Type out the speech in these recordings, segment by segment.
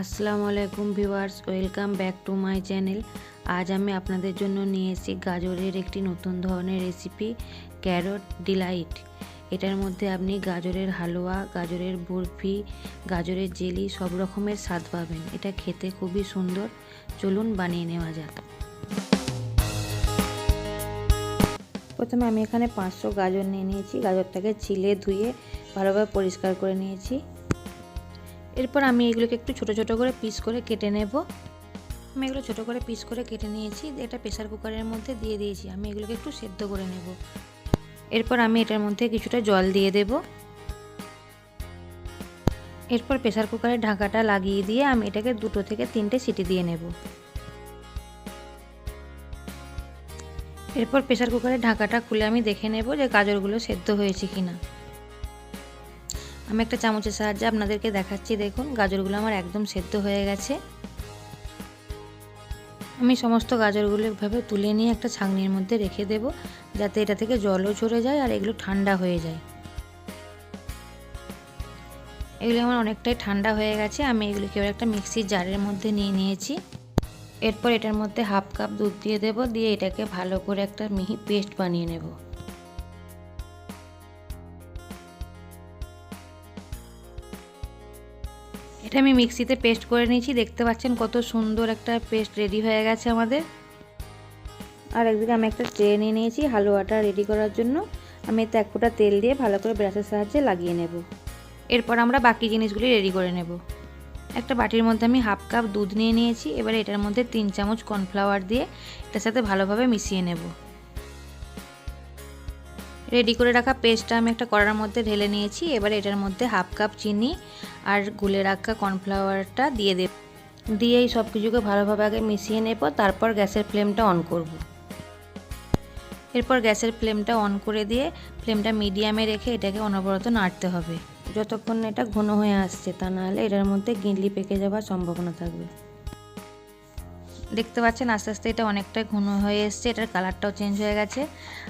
আসসালামু আলাইকুম viewers, welcome back to my channel. আজ আমি আপনাদের জন্য নিয়ে এসেছি গাজরের একটি নতুন ধরনের রেসিপি, ক্যারট ডিলাইট। এটার মধ্যে আপনি গাজরের হালুয়া, গাজরের বরফি, গাজরের জেলি সব রকমের স্বাদ পাবেন। এটা খেতে খুবই সুন্দর। চলুন বানিয়ে নেওয়া যাক। প্রথমে আমি এখানে 500 গাজর নিয়ে নিয়েছি। গাজরটাকে ছিলে ধুয়ে ভালোভাবে পরিষ্কার করে নিয়েছি। এরপর আমি এগুলোকে একটু ছোট ছোট করে পিস করে কেটে নেব। আমি এগুলো ছোট করে পিস করে কেটে নিয়েছি। এটা প্রেসার কুকারের মধ্যে দিয়ে দিয়েছি। আমি এগুলোকে একটু সেদ্ধ করে নেব। এরপর আমি এটার মধ্যে কিছুটা জল দিয়ে দেব। এরপর প্রেসার কুকারের ঢাকাটা লাগিয়ে দিয়ে আমি এটাকে 2 থেকে 3টে সিটি দিয়ে নেব। এরপর প্রেসার কুকারের ঢাকাটা খুলে আমি দেখে নেব যে গাজরগুলো সেদ্ধ হয়েছে কিনা। আমি একটা চামচের সাহায্যে আপনাদেরকে দেখাচ্ছি। দেখুন, গাজরগুলো আমার একদম সেদ্ধ হয়ে গেছে। আমি সমস্ত গাজরগুলো এভাবে তুলে নিয়ে একটা ছাঁকনির মধ্যে রেখে দেব, যাতে এটা থেকে জলও ঝরে যায় আর এগুলো ঠান্ডা হয়ে যায়। এগুলো আমার অনেকটাই ঠান্ডা হয়ে গেছে। আমি এগুলোকে এবার একটা মিক্সির জারের মধ্যে নিয়ে নিয়েছি। এরপর এটার মধ্যে 1/2 কাপ দুধ দিয়ে দেব, দিয়ে এটাকে ভালো করে একটা মিহি পেস্ট বানিয়ে নেব। এটা আমি মিক্সিতে পেস্ট করে নিয়েছি। দেখতে পাচ্ছেন কত সুন্দর একটা পেস্ট রেডি হয়ে গেছে আমাদের। আর একদিকে আমি একটা ট্রে নিয়ে নিয়েছি হালুয়াটা রেডি করার জন্য। আমি এতে 1 ফোঁটা তেল দিয়ে ভালো করে ব্রাশের সাহায্যে লাগিয়ে নেব। এরপর আমরা বাকি জিনিসগুলি রেডি করে নেব। একটা বাটির মধ্যে আমি 1/2 কাপ দুধ নিয়ে নিয়েছি। এবারে এটার মধ্যে 3 চামচ কর্নফ্লাওয়ার দিয়ে এটার সাথে ভালোভাবে মিশিয়ে নেব। রেডি করে রাখা পেস্টটা আমি একটা কড়ার মধ্যে ঢেলে নিয়েছি। এবারে এটার মধ্যে 1/2 কাপ চিনি আর গুলে রাখা কর্নফ্লাওয়ারটা দিয়ে দেব। দিয়ে এই সব কিছুকে ভালোভাবে আগে মিশিয়ে নেব। তারপর গ্যাসের ফ্লেমটা অন করব। এরপর গ্যাসের ফ্লেমটা অন করে দিয়ে ফ্লেমটা মিডিয়ামে রেখে এটাকে অনবরত নাড়তে হবে যতক্ষণ এটা ঘন হয়ে আসছে, তা নাহলে এটার মধ্যে গিলি পেকে যাওয়ার সম্ভাবনা থাকবে। দেখতে পাচ্ছেন আস্তে আস্তে এটা অনেকটাই ঘন হয়ে এসছে। এটার কালারটাও চেঞ্জ হয়ে গেছে।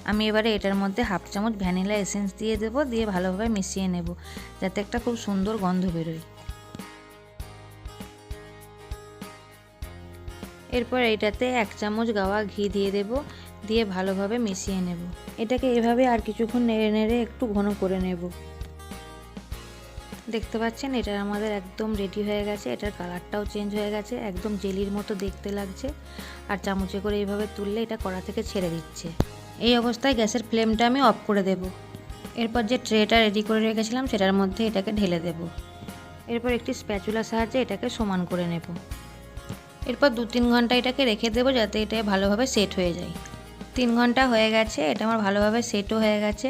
আমি এবারে এটার মধ্যে 1/2 চামচ ভ্যানিলা এসেন্স দিয়ে দেব, দিয়ে ভালোভাবে মিশিয়ে নেব, যাতে একটা খুব সুন্দর গন্ধ বেরোয়। এরপর এটাতে 1 চামচ গাওয়া ঘি দিয়ে দেব, দিয়ে ভালোভাবে মিশিয়ে নেব। এটাকে এভাবে আর কিছুক্ষণ নেড়ে নেড়ে একটু ঘন করে নেব। দেখতে পাচ্ছেন এটা আমাদের একদম রেডি হয়ে গেছে। এটার কালারটাও চেঞ্জ হয়ে গেছে, একদম জেলির মতো দেখতে লাগছে। আর চামচে করে এইভাবে তুললে এটা কড়া থেকে ছেড়ে দিচ্ছে। এই অবস্থায় গ্যাসের ফ্লেমটা আমি অফ করে দেব। এরপর যে ট্রেটা রেডি করে রেখেছিলাম সেটার মধ্যে এটাকে ঢেলে দেব। এরপর একটি স্প্যাচুলার সাহায্যে এটাকে সমান করে নেব। এরপর 2-3 ঘন্টা এটাকে রেখে দেবো, যাতে এটা ভালোভাবে সেট হয়ে যায়। 3 ঘন্টা হয়ে গেছে, এটা আমার ভালোভাবে সেটও হয়ে গেছে।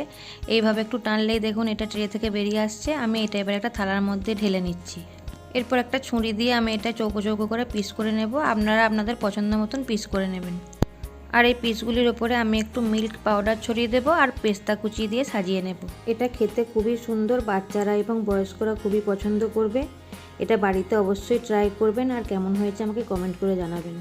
এইভাবে একটু টানলেই দেখুন এটা ট্রে থেকে বেরিয়ে আসছে। আমি এটা এবার একটা থালার মধ্যে ঢেলে নিচ্ছি। এরপর একটা ছুরি দিয়ে আমি এটা চৌকো চৌকো করে পিস করে নেব। আপনারা আপনাদের পছন্দ মতন পিস করে নেবেন। আর এই পিসগুলির ওপরে আমি একটু মিল্ক পাউডার ছড়িয়ে দেব আর পেস্তা কুচি দিয়ে সাজিয়ে নেব। এটা খেতে খুবই সুন্দর, বাচ্চারা এবং বয়স্করা খুবই পছন্দ করবে। এটা বাড়িতে অবশ্যই ট্রাই করবেন আর কেমন হয়েছে আমাকে কমেন্ট করে জানাবেন।